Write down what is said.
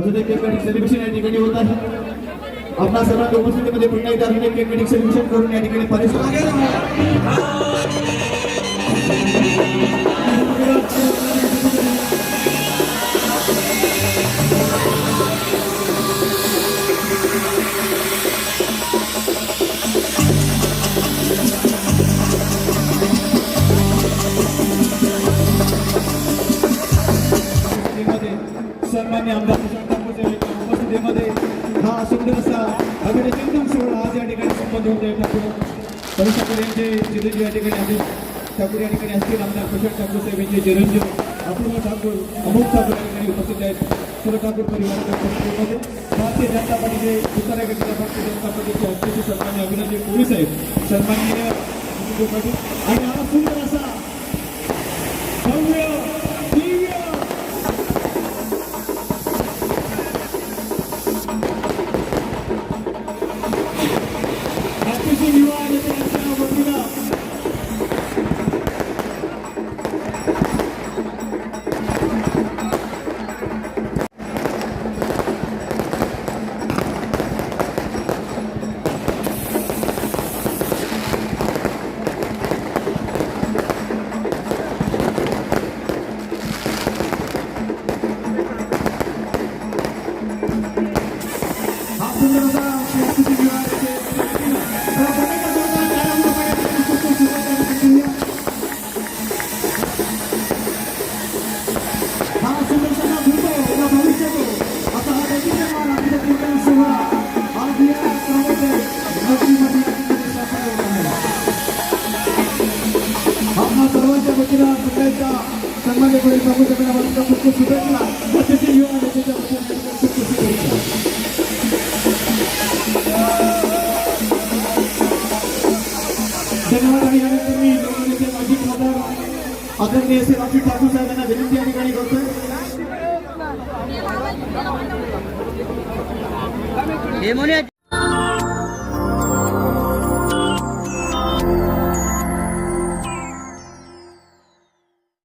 अजून एक cake cutting celebration या ठिकाणी होत आहे. आपणा सर्वांच्या उपस्थितीमध्ये पुन्हा एकदा अजून एक केक कटिंग सेलिब्रेशन करून या ठिकाणी सन्मान्य आमदार उपस्थितीमध्ये हा सुंदर असा अभिनंदन सोहळा आज या ठिकाणी संपन्न होत आहे. ठाकूर ठाकूर यांचे चिरंजीव या ठिकाणी अमित ठाकूर या ठिकाणी असतील. आमदार प्रशांत ठाकूर साहेब यांचे चिरंजीव अपूर्व ठाकूर अमोल ठाकूर या ठिकाणी उपस्थित आहेत. सर्व ठाकूर परिवाराच्या उपस्थितीमध्ये भारतीय जनता पार्टीचे दुसऱ्या गटाच्या भारतीय जनता पार्टीचे अध्यक्ष सन्मान्य अभिनंदन कोळी साहेब, सन्माननीय आणि हा सुंदर असा भव्य आदरणीय श्री रामजी ठाकूर साहेबांना विनंती या ठिकाणी करतोय.